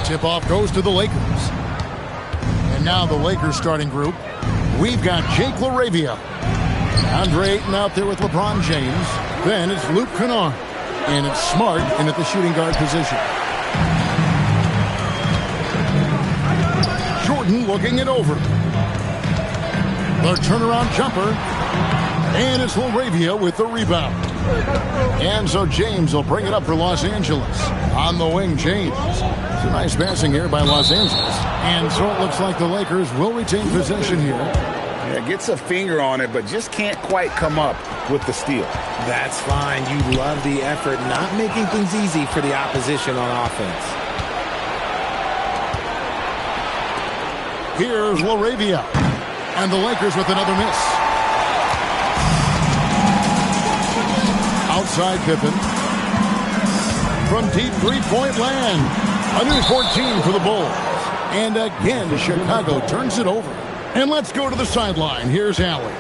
Tip-off goes to the Lakers. And now the Lakers starting group. We've got Jake LaRavia. Andre Ayton out there with LeBron James. Then it's Luke Kennard. And it's Smart in at the shooting guard position. Jordan looking it over. The turnaround jumper. And it's LaRavia with the rebound. And so James will bring it up for Los Angeles. On the wing, James. It's a nice passing here by Los Angeles. And so it looks like the Lakers will retain possession here. Yeah, gets a finger on it, but just can't quite come up with the steal. That's fine. You love the effort, not making things easy for the opposition on offense. Here's LaRavia. And the Lakers with another miss. Outside Pippen. From deep three-point land. A new 14 for the Bulls. And again, Chicago turns it over. And let's go to the sideline. Here's Allie.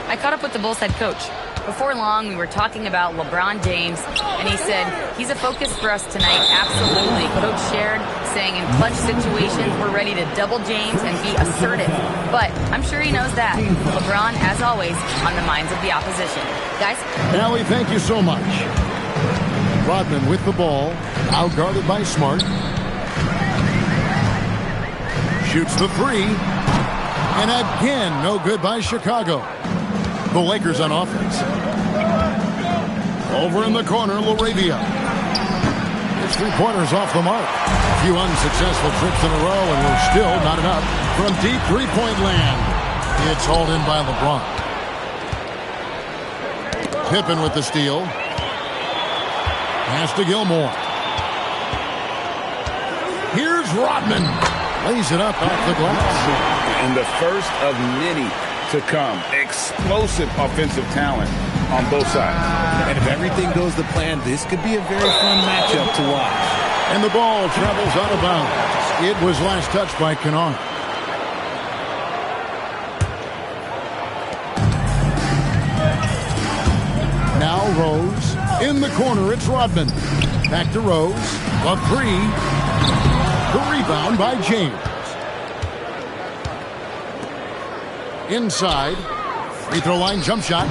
I caught up with the Bulls head coach. Before long, we were talking about LeBron James, and he said, he's a focus for us tonight, absolutely. Coach shared, saying in clutch situations, we're ready to double James and be assertive. But I'm sure he knows that. LeBron, as always, on the minds of the opposition. Guys? Allie, thank you so much. Rodman with the ball, outguarded by Smart. Shoots the three. And again, no good by Chicago. The Lakers on offense. Over in the corner, LaRavia. His three-pointers off the mark. A few unsuccessful trips in a row, and we're still not enough. From deep three-point land, it's hauled in by LeBron. Pippen with the steal. Pass to Gilmore. Here's Rodman. Lays it up off the glass. And the first of many to come. Explosive offensive talent on both sides. And if everything goes to plan, this could be a very fun matchup to watch. And the ball travels out of bounds. It was last touched by Kennard. Now Rose. In the corner, it's Rodman. Back to Rose. A three. The rebound by James. Inside. Free throw line jump shot.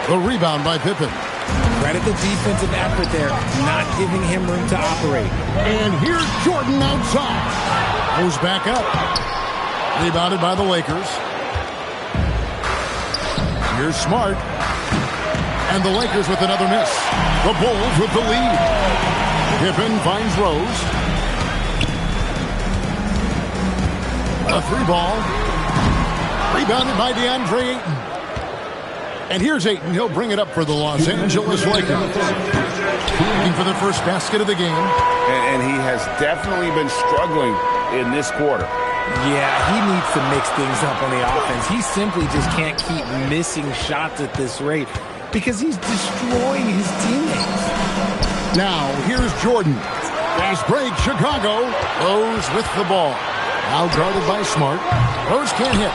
The rebound by Pippen. Credit the defensive effort there, not giving him room to operate. And here's Jordan outside. Goes back up. Rebounded by the Lakers. Here's Smart. And the Lakers with another miss. The Bulls with the lead. Pippen finds Rose. A three ball. Rebounded by DeAndre Ayton. And here's Ayton. He'll bring it up for the Los Angeles Lakers. Looking for the first basket of the game. And he has definitely been struggling in this quarter. Yeah, he needs to mix things up on the offense. He simply just can't keep missing shots at this rate because he's destroying his teammates. Now, here's Jordan. Fast break, Chicago. Rose with the ball. Now guarded by Smart. Rose can't hit.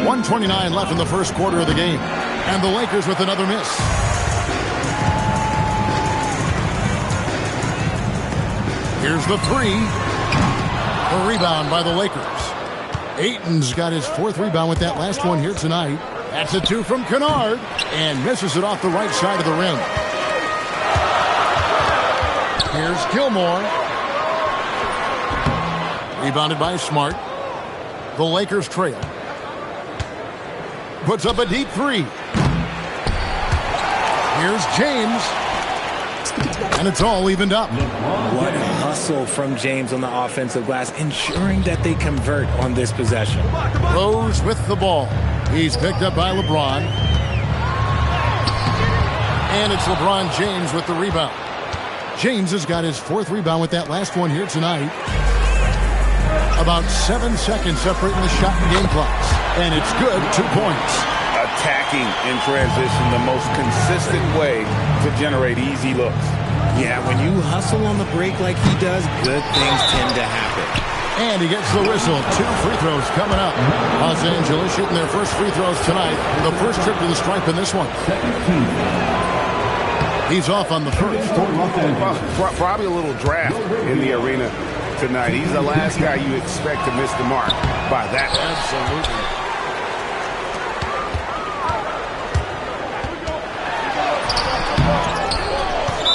1:29 left in the first quarter of the game. And the Lakers with another miss. Here's the three. The rebound by the Lakers. Ayton's got his fourth rebound with that last one here tonight. That's a two from Kennard. And misses it off the right side of the rim. Here's Gilmore. Rebounded by Smart. The Lakers trail. Puts up a deep three. Here's James. And it's all evened up. What a hustle from James on the offensive glass, ensuring that they convert on this possession. Rose with the ball. He's picked up by LeBron. And it's LeBron James with the rebound. James has got his fourth rebound with that last one here tonight. About 7 seconds separating the shot and game clocks. And it's good, 2 points. Attacking in transition, the most consistent way to generate easy looks. Yeah, when you hustle on the break like he does, good things tend to happen. And he gets the whistle. 2 free throws coming up. Los Angeles shooting their first free throws tonight. The first trip to the stripe in this one. He's off on the first. Probably a little draft in the arena tonight. He's the last guy you expect to miss the mark by that. Absolutely.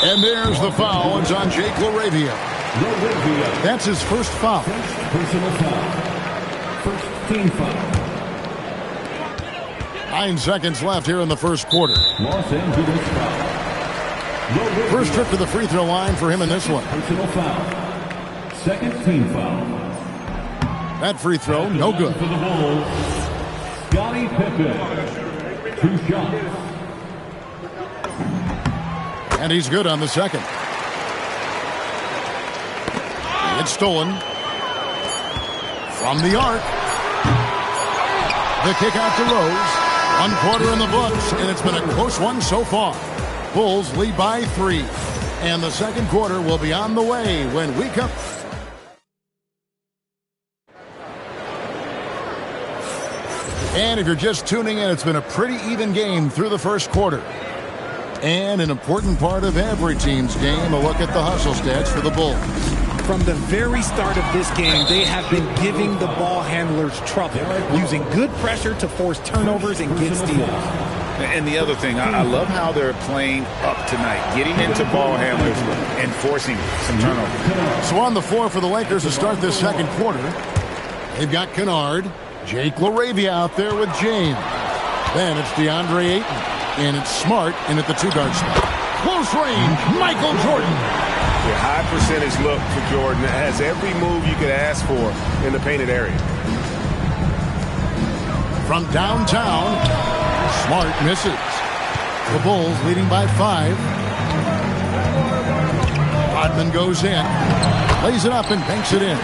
And there's the foul. It's on Jake LaRavia. That's his first foul. Personal foul. First team foul. 9 seconds left here in the first quarter. Los Angeles foul. First trip to the free throw line for him in this one. Personal foul. Second team foul. That free throw, no good. For the Bulls, Scottie Pippen. 2 shots. And he's good on the second. It's stolen. From the arc. The kick out to Rose. 1 quarter in the books, and it's been a close one so far. Bulls lead by 3. And the second quarter will be on the way when we come. And if you're just tuning in, it's been a pretty even game through the first quarter. And an important part of every team's game, a look at the hustle stats for the Bulls. From the very start of this game, they have been giving the ball handlers trouble, using good pressure to force turnovers and get steals. And the other thing, I love how they're playing up tonight, getting into ball handlers and forcing some turnovers. So on the floor for the Lakers to start this second quarter, they've got Kennard, Jake LaRavia out there with James. Then it's DeAndre Ayton, and it's Smart in at the 2-guard spot. Close range, Michael Jordan. A high percentage look to Jordan that has every move you could ask for in the painted area. From downtown, Smart misses. The Bulls leading by 5. Rodman goes in, lays it up and banks it in.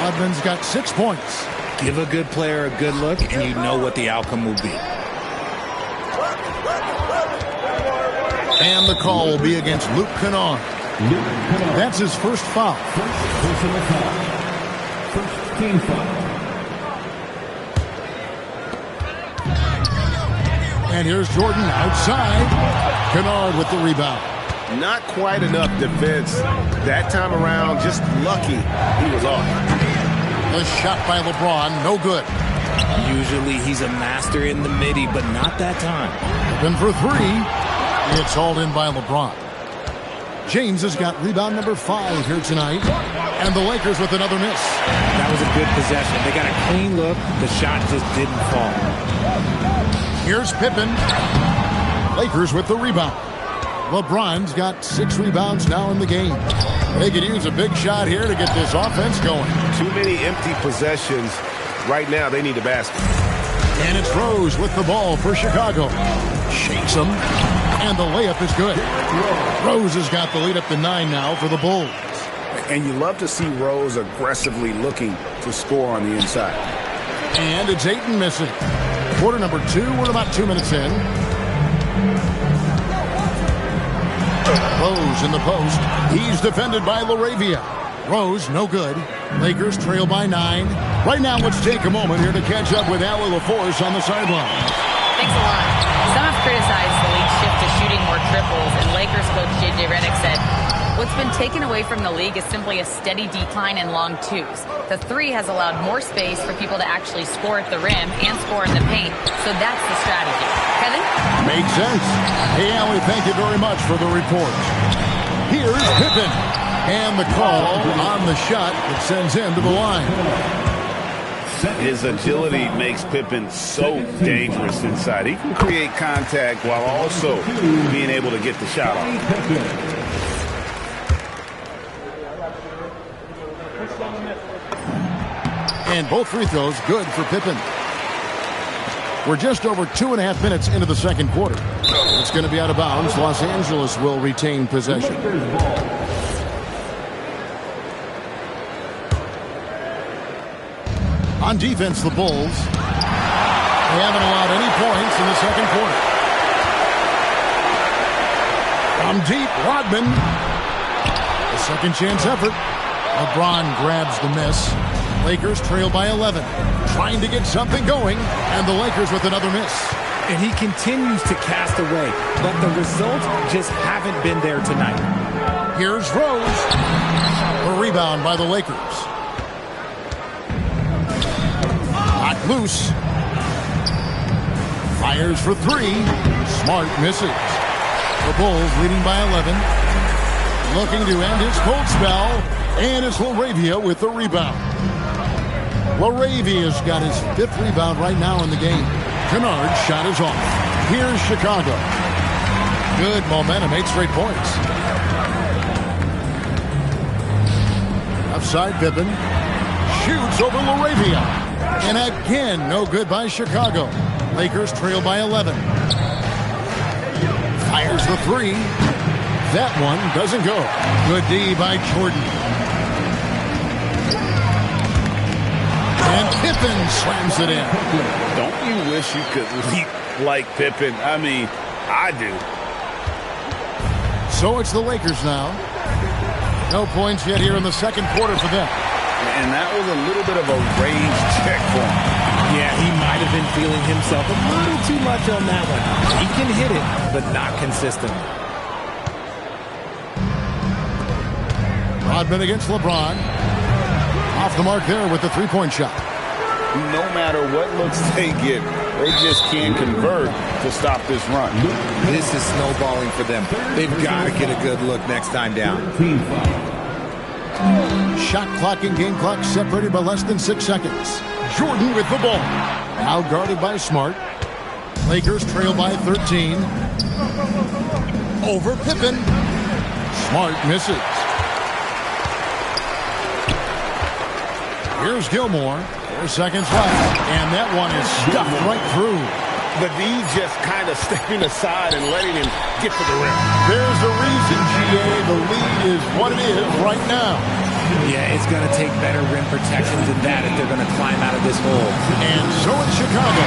Rodman's got 6 points. Give a good player a good look, and you know what the outcome will be. And the call will be against Luke Kennard. That's his first foul. Personal foul. First team foul. And here's Jordan outside. Kennard with the rebound. Not quite enough defense that time around. Just lucky he was off. The shot by LeBron, no good. Usually he's a master in the midi, but not that time. Then for 3, it's hauled in by LeBron. James has got rebound number 5 here tonight. And the Lakers with another miss. That was a good possession. They got a clean look. The shot just didn't fall. Here's Pippen. Lakers with the rebound. LeBron's got 6 rebounds now in the game. They could use a big shot here to get this offense going. Too many empty possessions Right now, they need a basket. And it's Rose with the ball for Chicago. Shakes him, and the layup is good. Rose has got the lead up to 9 now for the Bulls. And you love to see Rose aggressively looking to score on the inside. And it's Ayton missing. Quarter number 2, we're about 2 minutes in. Rose in the post. He's defended by LaRavia. Rose, no good. Lakers trail by 9. Right now, let's take a moment here to catch up with Allie LaForce on the sideline. Thanks a lot. Some have criticized the league's shift to shooting more triples, and Lakers coach J.J. Redick said, what's been taken away from the league is simply a steady decline in long twos. The 3 has allowed more space for people to actually score at the rim and score in the paint, so that's the strategy. Kevin? Makes sense. Hey, Allie, thank you very much for the report. Here's Pippen. And the call on the shot that sends him to the line. His agility makes Pippen so dangerous inside. He can create contact while also being able to get the shot off. And both free throws good for Pippen. We're just over 2.5 minutes into the second quarter. It's going to be out of bounds. Los Angeles will retain possession. On defense, the Bulls, they haven't allowed any points in the second quarter. From deep, Rodman. A second chance effort. LeBron grabs the miss. Lakers trail by 11. Trying to get something going, and the Lakers with another miss. And he continues to cast away, but the results just haven't been there tonight. Here's Rose. A rebound by the Lakers. Loose. Fires for 3. Smart misses. The Bulls leading by 11. Looking to end his cold spell. And it's LaRavia with the rebound. LaRavia's got his 5th rebound right now in the game. Kennard's shot is off. Here's Chicago. Good momentum, 8 straight points. Upside Pippen. Shoots over LaRavia. And again, no good by Chicago. Lakers trail by 11. Fires the 3. That one doesn't go. Good D by Jordan. And Pippen slams it in. Don't you wish you could leap like Pippen? I mean, I do. So it's the Lakers now. No points yet here in the second quarter for them. And that was a little bit of a range check for him. Yeah, he might have been feeling himself a little too much on that one. He can hit it, but not consistent. Rodman against LeBron. Off the mark there with the three-point shot. No matter what looks they get, they just can't convert to stop this run. This is snowballing for them. They've got to get a good look next time down. Shot clock and game clock separated by less than 6 seconds. Jordan with the ball. Now guarded by Smart. Lakers trail by 13. Over Pippen. Smart misses. Here's Gilmore. 4 seconds left. And that one is stuffed right through. The D just kind of stepping aside and letting him get to the rim. There's a reason, GA. The lead is what it is right now. Yeah, it's going to take better rim protection than that if they're going to climb out of this hole. And so it's Chicago.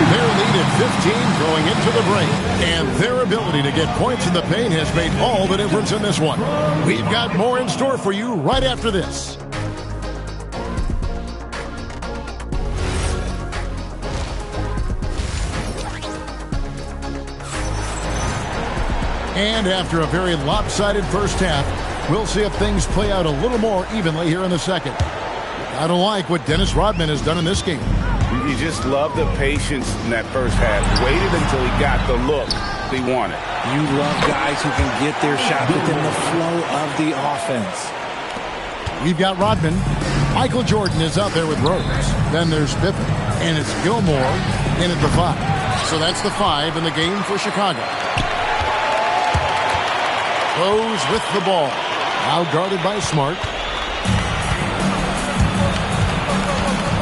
Their lead at 15 going into the break. And their ability to get points in the paint has made all the difference in this one. We've got more in store for you right after this. And after a very lopsided first half, we'll see if things play out a little more evenly here in the second. I don't like what Dennis Rodman has done in this game. You just love the patience in that first half. Waited until he got the look he wanted. You love guys who can get their shot within the flow of the offense. We've got Rodman. Michael Jordan is out there with Rose. Then there's Pippen. And it's Gilmore in at the 5. So that's the 5 in the game for Chicago. Rose with the ball. Now guarded by Smart.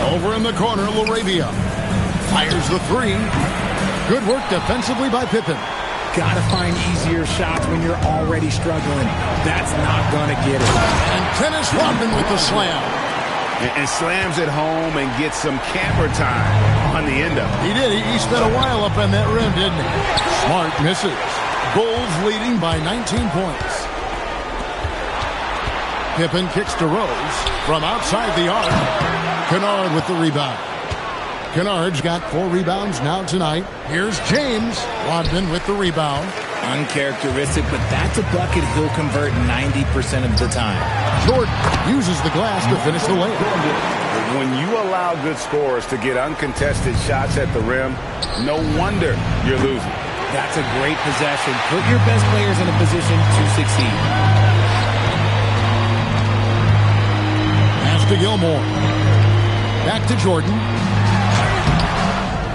Over in the corner, LaRavia fires the three. Good work defensively by Pippen. Gotta find easier shots when you're already struggling. That's not gonna get it. And Dennis Rodman with the slam. And slams it home and gets some camera time on the end of it. He did. He spent a while up on that rim, didn't he? Smart misses. Bulls leading by 19 points. Pippen kicks to Rose from outside the arc. Kennard with the rebound. Kennard's got 4 rebounds now tonight. Here's James. Rodman with the rebound. Uncharacteristic, but that's a bucket he'll convert 90% of the time. Jordan uses the glass to finish the layup. When you allow good scorers to get uncontested shots at the rim, no wonder you're losing. That's a great possession. Put your best players in a position to succeed. Pass to Gilmore. Back to Jordan.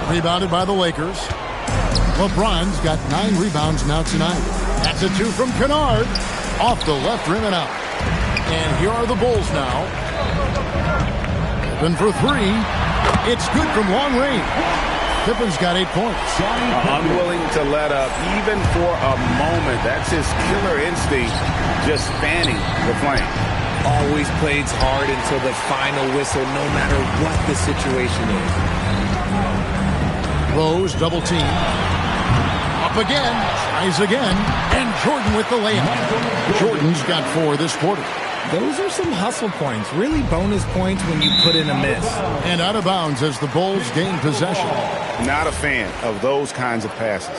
Rebounded by the Lakers. LeBron's got 9 rebounds now tonight. That's a 2 from Kennard. Off the left rim and out. And here are the Bulls now. Pippen for 3. It's good from long range. Pippen's got 8 points. Unwilling to let up even for a moment. That's his killer instinct, just fanning the flame. Always plays hard until the final whistle, no matter what the situation is. Rose double team. Up again. Tries again. And Jordan with the layup. Jordan's got 4 this quarter. Those are some hustle points. Really bonus points when you put in a miss. And out of bounds as the Bulls gain possession. Not a fan of those kinds of passes.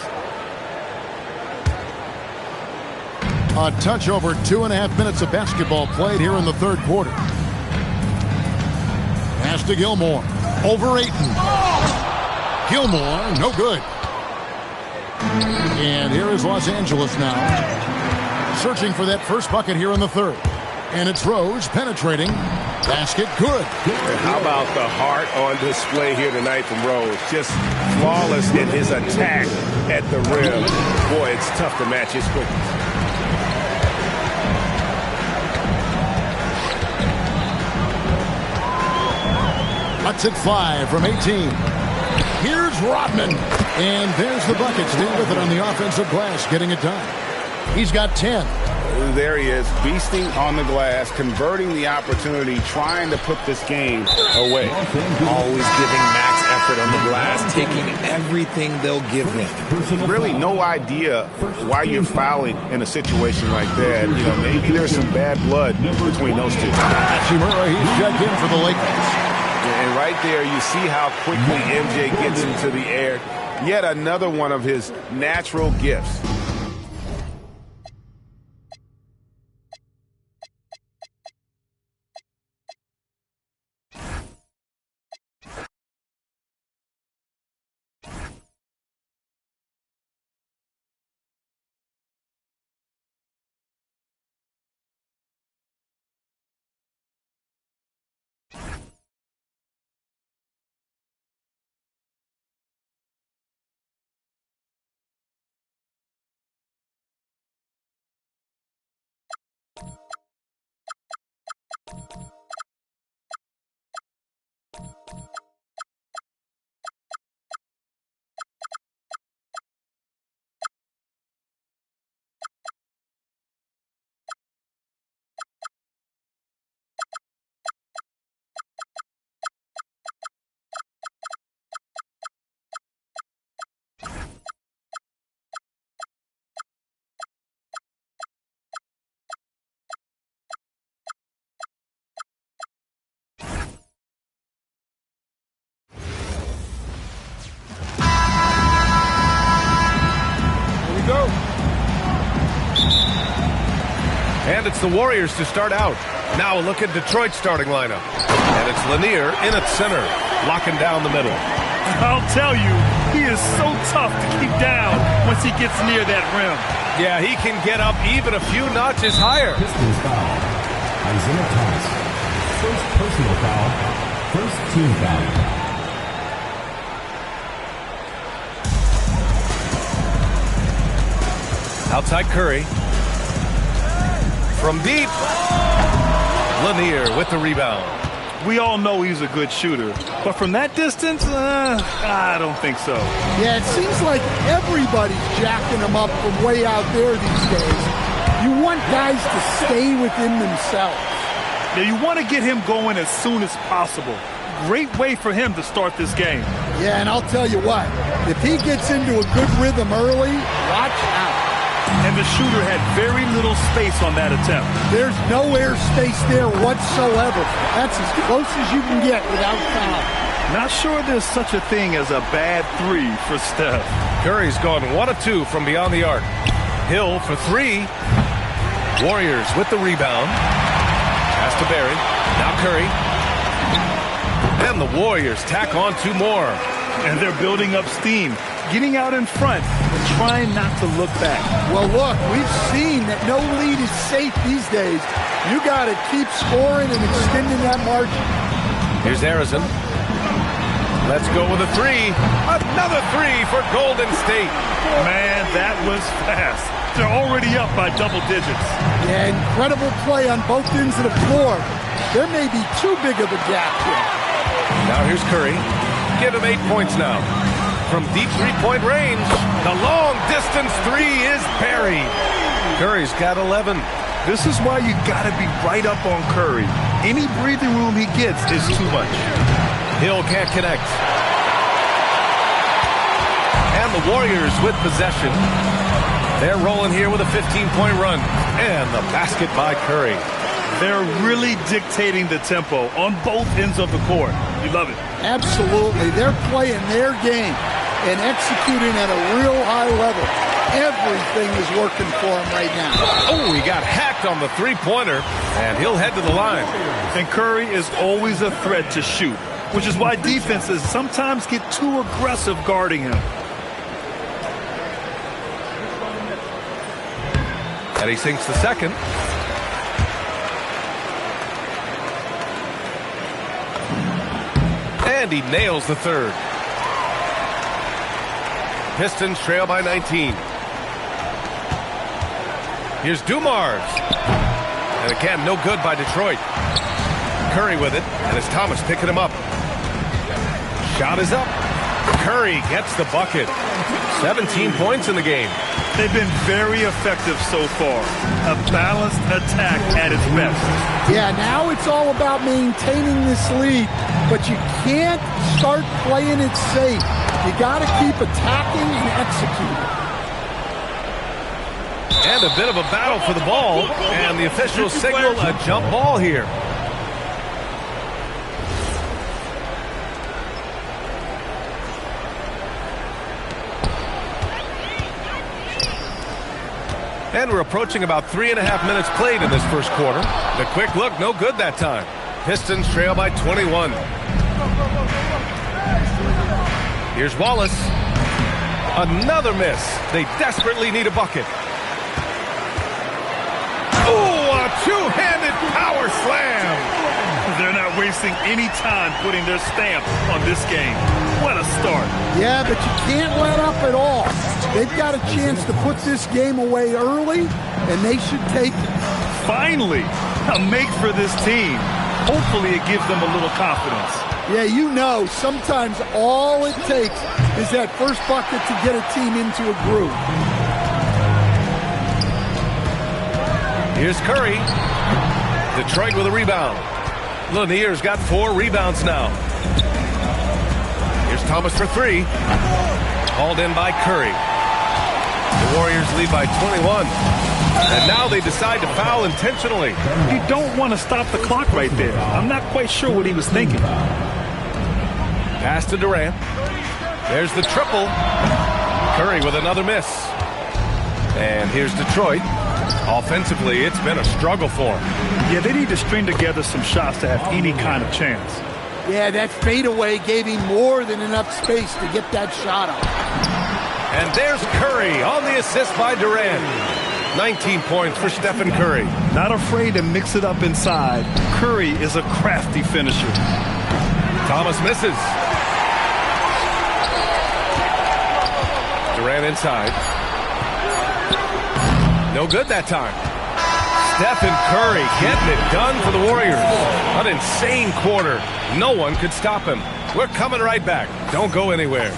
A touch over 2.5 minutes of basketball played here in the third quarter. Pass to Gilmore. Over Ayton. Gilmore, no good. And here is Los Angeles now. Searching for that first bucket here in the third. And it's Rose penetrating. Basket good. How about the heart on display here tonight from Rose? Just flawless in his attack at the rim. Boy, it's tough to match his quickness. Cuts it 5 from 18. Here's Rodman. And there's the bucket. Stay with it on the offensive glass, getting it done. He's got 10. There he is, beasting on the glass, converting the opportunity, trying to put this game away. Always giving max effort on the glass, taking everything they'll give him. Really no idea why you're fouling in a situation like that. You know, maybe there's some bad blood between those two. Hachimura, he's checked in for the Lakers. And right there, you see how quickly MJ gets into the air. Yet another one of his natural gifts. And it's the Warriors to start out. Now a look at Detroit's starting lineup. And it's Lanier in at center, locking down the middle. I'll tell you, he is so tough to keep down once he gets near that rim. Yeah, he can get up even a few notches higher. Pistons foul. Isaiah Thomas. First personal foul. First team foul. Outside Curry. From deep. Lanier with the rebound. We all know he's a good shooter. But from that distance, I don't think so. Yeah, it seems like everybody's jacking him up from way out there these days. You want guys to stay within themselves. Now, you want to get him going as soon as possible. Great way for him to start this game. Yeah, and I'll tell you what, if he gets into a good rhythm early, watch out. And the shooter had very little space on that attempt. There's no air space there whatsoever. That's as close as you can get without foul. Not sure there's such a thing as a bad three for Steph. Curry's gone 1 of 2 from beyond the arc. Hill for 3. Warriors with the rebound. Pass to Barry. Now Curry. And the Warriors tack on 2 more. And they're building up steam, getting out in front, and trying not to look back. Well, look, we've seen that no lead is safe these days. You got to keep scoring and extending that margin. Here's Harrison. Let's go with a 3. Another 3 for Golden State. Man, that was fast. They're already up by double digits. Yeah, incredible play on both ends of the floor. There may be too big of a gap here. Now here's Curry. Give him 8 points now. From deep three-point range, the long-distance 3 is buried. Curry's got 11. This is why you got to be right up on Curry. Any breathing room he gets is too much. Hill can't connect. And the Warriors with possession. They're rolling here with a 15-point run. And the basket by Curry. They're really dictating the tempo on both ends of the court. You love it. Absolutely. They're playing their game and executing at a real high level. Everything is working for him right now. Oh, he got hacked on the three-pointer, and he'll head to the line. And Curry is always a threat to shoot, which is why defenses sometimes get too aggressive guarding him. And he sinks the second. And he nails the third. Pistons trail by 19. Here's Dumars. And again, no good by Detroit. Curry with it, and it's Thomas picking him up. Shot is up. Curry gets the bucket. 17 points in the game. They've been very effective so far. A balanced attack at its best. Yeah, now it's all about maintaining this lead, but you can't start playing it safe. You got to keep attacking and executing. And a bit of a battle for the ball, and the officials signal a jump ball here. And we're approaching about 3.5 minutes played in this first quarter. The quick look, no good that time. Pistons trail by 21. Here's Wallace. Another miss. They desperately need a bucket. Oh, a two-handed power slam. They're not wasting any time putting their stamp on this game. What a start. Yeah, but you can't let up at all. They've got a chance to put this game away early, and they should take it. Finally, a make for this team. Hopefully it gives them a little confidence. Yeah, you know, sometimes all it takes is that first bucket to get a team into a groove. Here's Curry. Detroit with a rebound. Lanier's got 4 rebounds now. Here's Thomas for 3. Hauled in by Curry. The Warriors lead by 21. And now they decide to foul intentionally. You don't want to stop the clock right there. I'm not quite sure what he was thinking. Pass to Durant. There's the triple. Curry with another miss. And here's Detroit. Offensively, it's been a struggle for them. Yeah, they need to string together some shots to have any kind of chance. Yeah, that fadeaway gave him more than enough space to get that shot up. And there's Curry on the assist by Durant. 19 points for Stephen Curry. Not afraid to mix it up inside. Curry is a crafty finisher. Thomas misses. Durant inside. No good that time. Stephen Curry getting it done for the Warriors. An insane quarter. No one could stop him. We're coming right back. Don't go anywhere.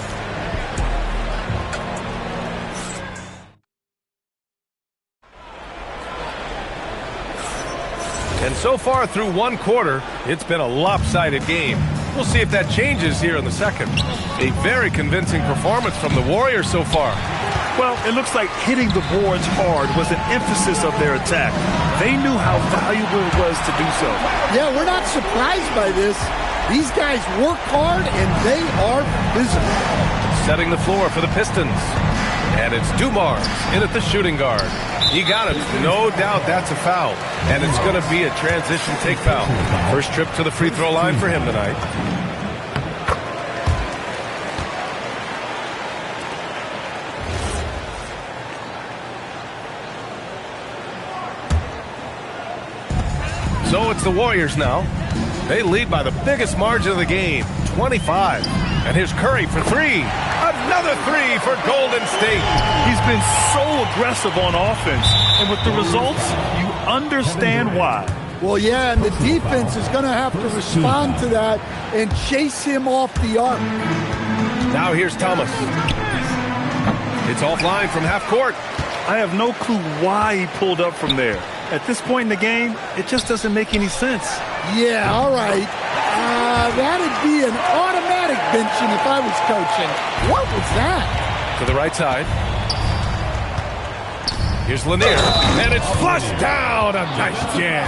And so far through one quarter, it's been a lopsided game. We'll see if that changes here in the second. A very convincing performance from the Warriors so far. Well, it looks like hitting the boards hard was an emphasis of their attack. They knew how valuable it was to do so. Yeah, we're not surprised by this. These guys work hard, and they are physical. Setting the floor for the Pistons. And it's Dumars in at the shooting guard. He got it. No doubt that's a foul. And it's going to be a transition take foul. First trip to the free throw line for him tonight. So it's the Warriors now. They lead by the biggest margin of the game, 25. And here's Curry for three. Another three for Golden State. He's been so aggressive on offense, and with the results, you understand why. Well, yeah, and the defense is going to have to respond to that and chase him off the arc. Now here's Thomas. It's offline from half court. I have no clue why he pulled up from there. At this point in the game, it just doesn't make any sense. Yeah, all right. That'd be an automatic benching if I was coaching. What was that? To the right side. Here's Lanier. And it's flushed down. A nice jam.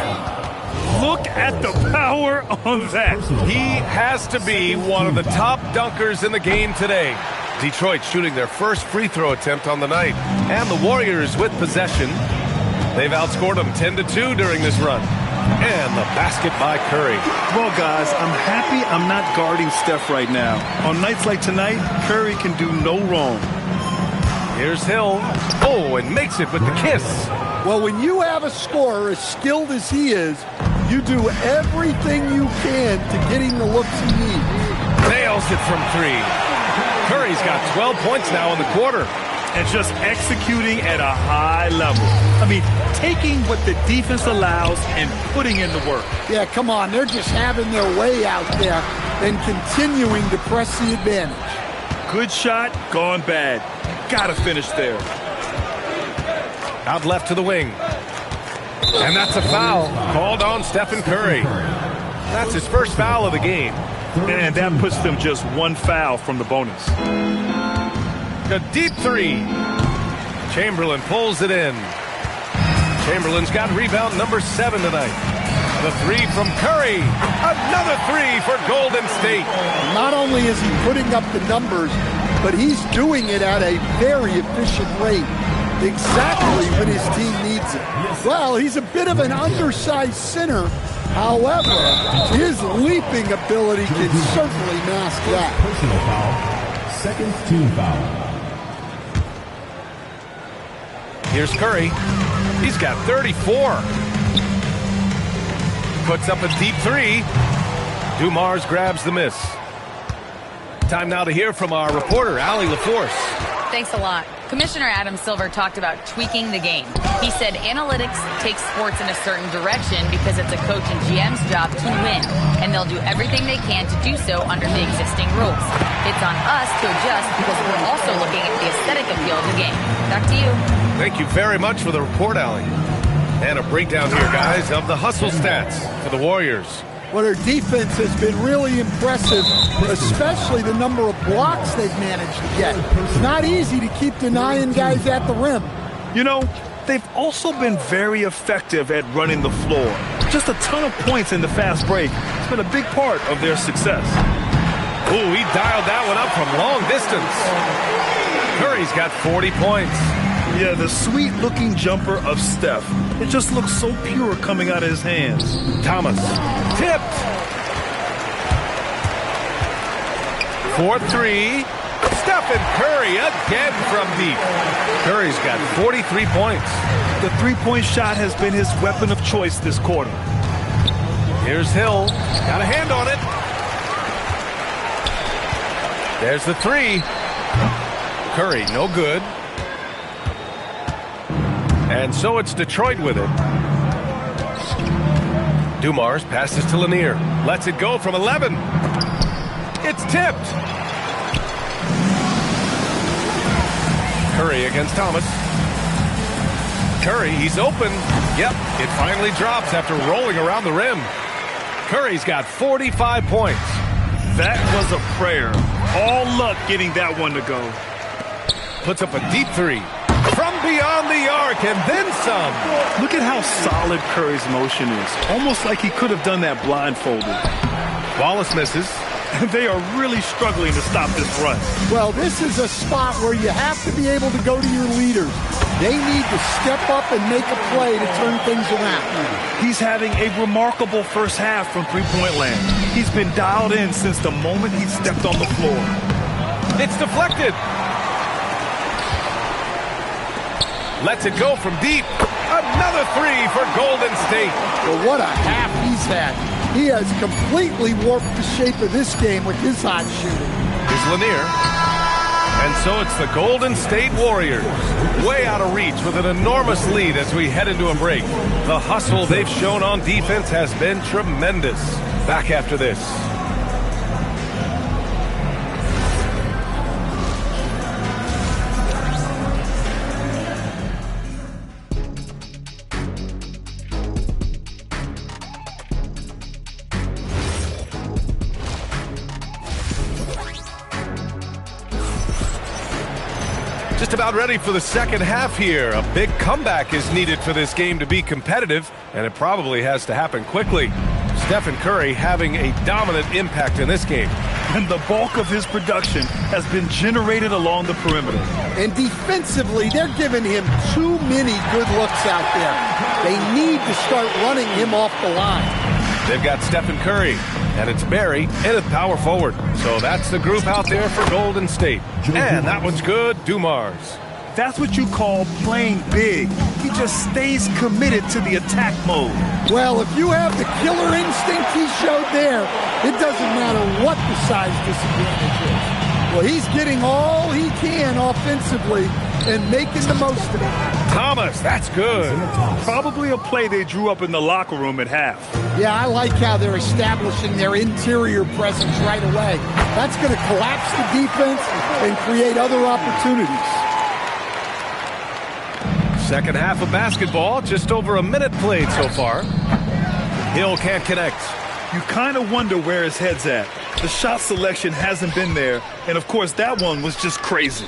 Look at the power on that. He has to be one of the top dunkers in the game today. Detroit shooting their first free throw attempt on the night. And the Warriors with possession. They've outscored them 10-2 during this run. And the basket by Curry. Well, guys, I'm happy I'm not guarding Steph right now. On nights like tonight, Curry can do no wrong. Here's Hill. Oh, and makes it with the kiss. Well, when you have a scorer as skilled as he is, you do everything you can to get him the looks he needs. Nails it from three. Curry's got 12 points now in the quarter. And just executing at a high level. I mean, taking what the defense allows and putting in the work. Yeah, come on. They're just having their way out there and continuing to press the advantage. Good shot, gone bad. Gotta finish there. Out left to the wing. And that's a foul called on Stephen Curry. That's his first foul of the game. And that puts them just one foul from the bonus. A deep three. Chamberlain pulls it in. Chamberlain's got rebound number 7 tonight. The three from Curry. Another three for Golden State. Not only is he putting up the numbers, but he's doing it at a very efficient rate. Exactly when his team needs it. Well, he's a bit of an undersized center. However, his leaping ability can certainly mask that. Personal foul. Second team foul. Here's Curry. He's got 34. Puts up a deep three. Dumars grabs the miss. Time now to hear from our reporter, Allie LaForce. Thanks a lot. Commissioner Adam Silver talked about tweaking the game. He said analytics takes sports in a certain direction because it's a coach and GM's job to win, and they'll do everything they can to do so under the existing rules. It's on us to adjust because we're also looking at the aesthetic appeal of the game. Back to you. Thank you very much for the report, Allie. And a breakdown here, guys, of the hustle stats for the Warriors. Well, their defense has been really impressive, especially the number of blocks they've managed to get. It's not easy to keep denying guys at the rim. You know, they've also been very effective at running the floor. Just a ton of points in the fast break. It's been a big part of their success. Ooh, he dialed that one up from long distance. Curry's got 40 points. Yeah, the sweet-looking jumper of Steph. It just looks so pure coming out of his hands. Thomas, tipped. 4-3. Stephen Curry again from deep. Curry's got 43 points. The three-point shot has been his weapon of choice this quarter. Here's Hill. Got a hand on it. There's the three. Curry, no good. And so it's Detroit with it. Dumars passes to Lanier. Lets it go from 11. It's tipped. Curry against Thomas. Curry, he's open. Yep, it finally drops after rolling around the rim. Curry's got 45 points. That was a prayer. All luck getting that one to go. Puts up a deep three. From beyond the arc and then some. Look at how solid Curry's motion is. Almost like he could have done that blindfolded. Wallace misses. They are really struggling to stop this run. Well, this is a spot where you have to be able to go to your leaders. They need to step up and make a play to turn things around. He's having a remarkable first half from three-point land. He's been dialed in since the moment he stepped on the floor. It's deflected. Lets it go from deep. Another three for Golden State. Well, what a half he's had. He has completely warped the shape of this game with his hot shooting. Here's Lanier. And so it's the Golden State Warriors. Way out of reach with an enormous lead as we head into a break. The hustle they've shown on defense has been tremendous. Back after this. Just about ready for the second half here. A big comeback is needed for this game to be competitive, and it probably has to happen quickly. Stephen Curry having a dominant impact in this game. And the bulk of his production has been generated along the perimeter. And defensively, they're giving him too many good looks out there. They need to start running him off the line. They've got Stephen Curry, and it's Barry in at power forward. So that's the group out there for Golden State. And that one's good, Dumars. That's what you call playing big. He just stays committed to the attack mode. Well, if you have the killer instinct he showed there, it doesn't matter what the size disadvantage is. Well, he's getting all he can offensively and making the most of it. Thomas, that's good. Probably a play they drew up in the locker room at half. Yeah, I like how they're establishing their interior presence right away. That's going to collapse the defense and create other opportunities. Second half of basketball, just over a minute played so far. Hill can't connect. You kind of wonder where his head's at. The shot selection hasn't been there, and of course that one was just crazy.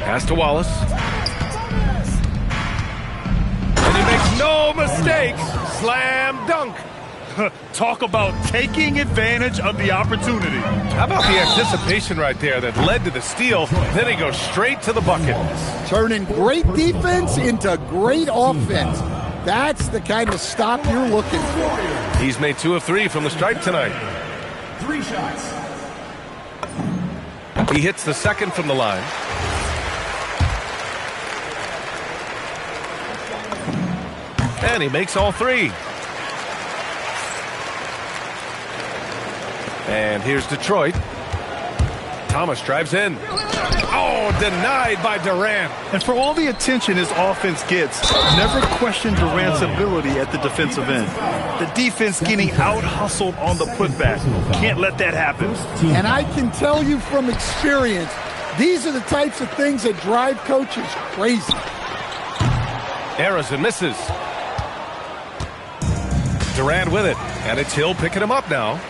Pass to Wallace. And he makes no mistake. Slam dunk. Talk about taking advantage of the opportunity. How about the anticipation right there that led to the steal? Then he goes straight to the bucket. Turning great defense into great offense. That's the kind of stop you're looking for. He's made 2 of 3 from the stripe tonight. 3 shots. He hits the second from the line. And he makes all 3. And here's Detroit. Thomas drives in. Oh, denied by Durant. And for all the attention his offense gets, never question Durant's ability at the defensive end. The defense getting out-hustled on the putback. Can't let that happen. And I can tell you from experience, these are the types of things that drive coaches crazy. Errors and misses. Durant with it. And it's Hill picking him up now.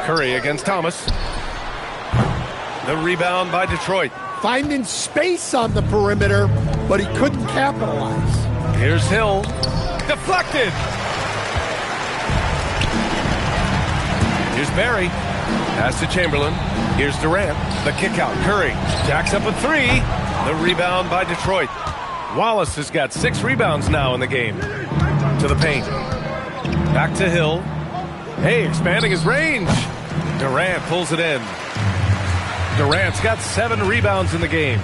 Curry against Thomas. The rebound by Detroit. Finding space on the perimeter, but he couldn't capitalize. Here's Hill. Deflected. Here's Barry. Pass to Chamberlain. Here's Durant. The kick out. Curry jacks up a 3. The rebound by Detroit. Wallace has got 6 rebounds now in the game. To the paint. Back to Hill. Hey, expanding his range. Durant pulls it in. Durant's got 7 rebounds in the game.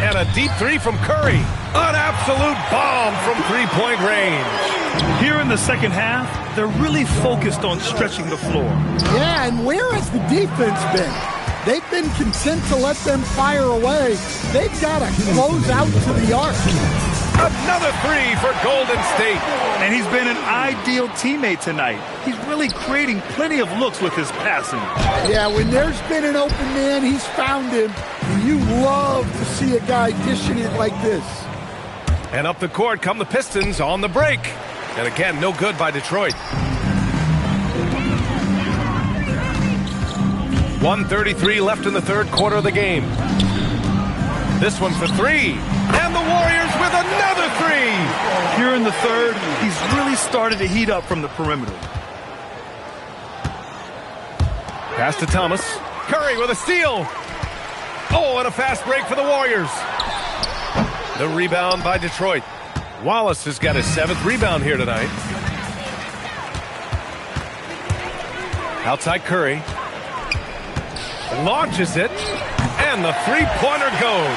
And a deep 3 from Curry. An absolute bomb from three-point range. Here in the second half, they're really focused on stretching the floor. Yeah, and where has the defense been? They've been content to let them fire away. They've got to close out to the arc. Another three for Golden State. And he's been an ideal teammate tonight. He's really creating plenty of looks with his passing. Yeah, when there's been an open man, he's found him. And you love to see a guy dishing it like this. And up the court come the Pistons on the break. And again, no good by Detroit. 1:33 left in the third quarter of the game. This one for three. And the Warriors with another three. Here in the third, he's really started to heat up from the perimeter. Pass to Thomas. Curry with a steal. Oh, and a fast break for the Warriors. The rebound by Detroit. Wallace has got his 7th rebound here tonight. Outside Curry. Launches it. And the three-pointer goes.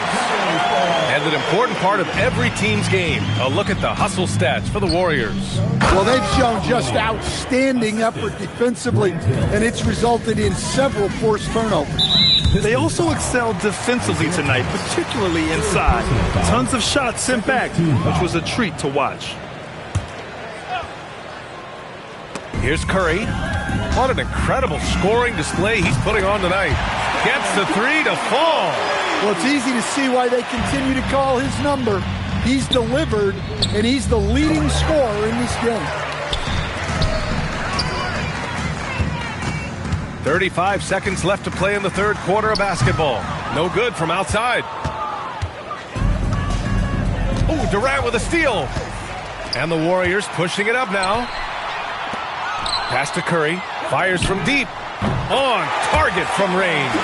And an important part of every team's game. A look at the hustle stats for the Warriors. Well, they've shown just outstanding effort defensively, and it's resulted in several forced turnovers. They also excelled defensively tonight, particularly inside. Tons of shots sent back, which was a treat to watch. Here's Curry. What an incredible scoring display he's putting on tonight. Gets the three to fall. Well, it's easy to see why they continue to call his number. He's delivered, and he's the leading scorer in this game. 35 seconds left to play in the third quarter of basketball. No good from outside. Oh, Durant with a steal. And the Warriors pushing it up now. Pass to Curry. Fires from deep. On target from range.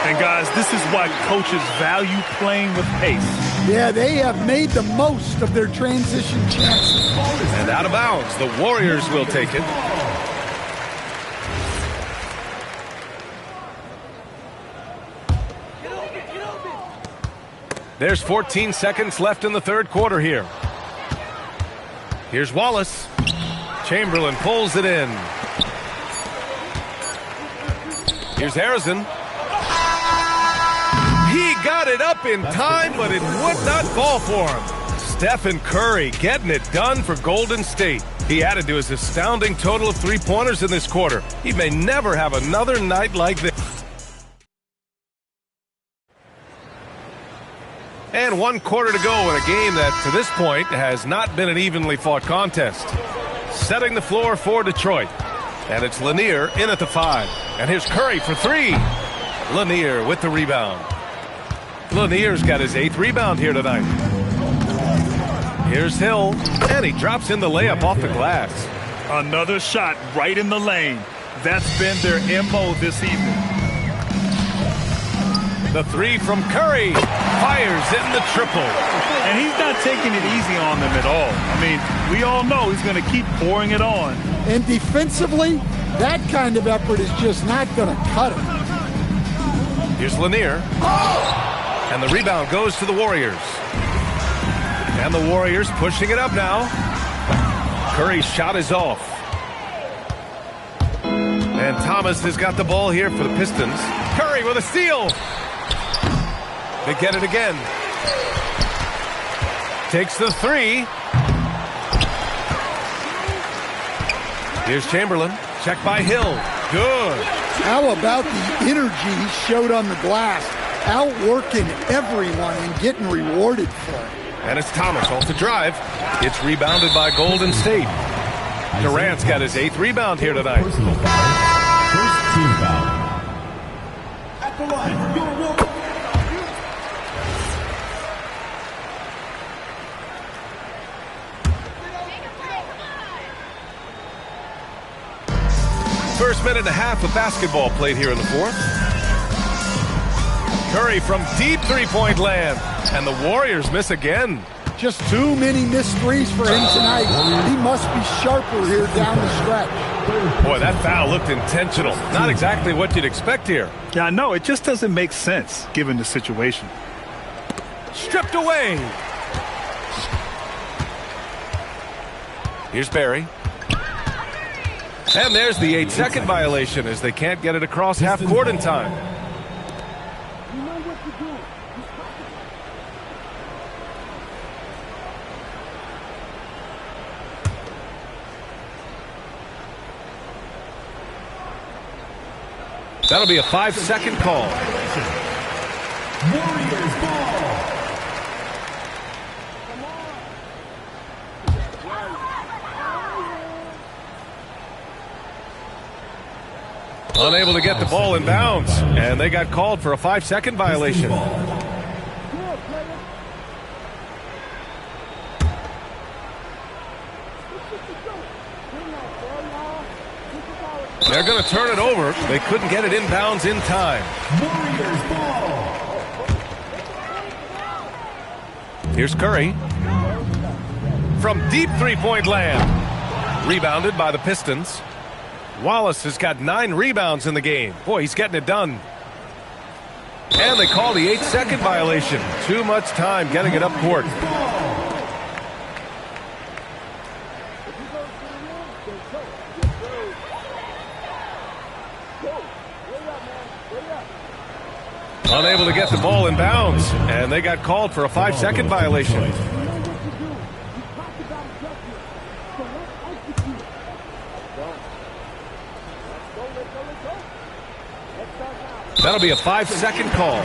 And guys, this is why coaches value playing with pace. Yeah, they have made the most of their transition chances. And out of bounds, the Warriors will take it. There's 14 seconds left in the third quarter here. Here's Wallace. Chamberlain pulls it in. Here's Harrison. He got it up in time, but it would not fall for him. Stephen Curry getting it done for Golden State. He added to his astounding total of three-pointers in this quarter. He may never have another night like this. And 1 quarter to go in a game that, to this point, has not been an evenly fought contest. Setting the floor for Detroit. And it's Lanier in at the 5. And here's Curry for three. Lanier with the rebound. Lanier's got his 8th rebound here tonight. Here's Hill. And he drops in the layup off the glass. Another shot right in the lane. That's been their MO this evening. The three from Curry. Fires in the triple. And he's not taking it easy on them at all. I mean, we all know he's going to keep pouring it on. And defensively, that kind of effort is just not going to cut it. Here's Lanier. And the rebound goes to the Warriors. And the Warriors pushing it up now. Curry's shot is off. And Thomas has got the ball here for the Pistons. Curry with a steal. They get it again. Takes the three. Here's Chamberlain. Check by Hill. Good. How about the energy he showed on the glass? Outworking everyone and getting rewarded for it. And it's Thomas off the drive. It's rebounded by Golden State. Durant's got his 8th rebound here tonight. Personal foul. First team foul. At the line, your Warriors. First minute and a half of basketball played here in the fourth. Curry from deep three-point land. And the Warriors miss again. Just too many missed threes for him tonight. He must be sharper here down the stretch. Boy, that foul looked intentional. Not exactly what you'd expect here. Yeah, I know. It just doesn't make sense given the situation. Stripped away. Here's Barry. And there's the 8-second violation as they can't get it across half court in time. That'll be a 5-second call. Warriors ball. Unable to get the ball in bounds, and they got called for a 5-second violation. They're going to turn it over. They couldn't get it inbounds in time. Warriors ball. Here's Curry. From deep three-point land. Rebounded by the Pistons. Wallace has got 9 rebounds in the game. Boy, he's getting it done. And they call the 8-second violation. Too much time getting it up court. Unable to get the ball in bounds, and they got called for a 5-second violation. That'll be a 5-second call.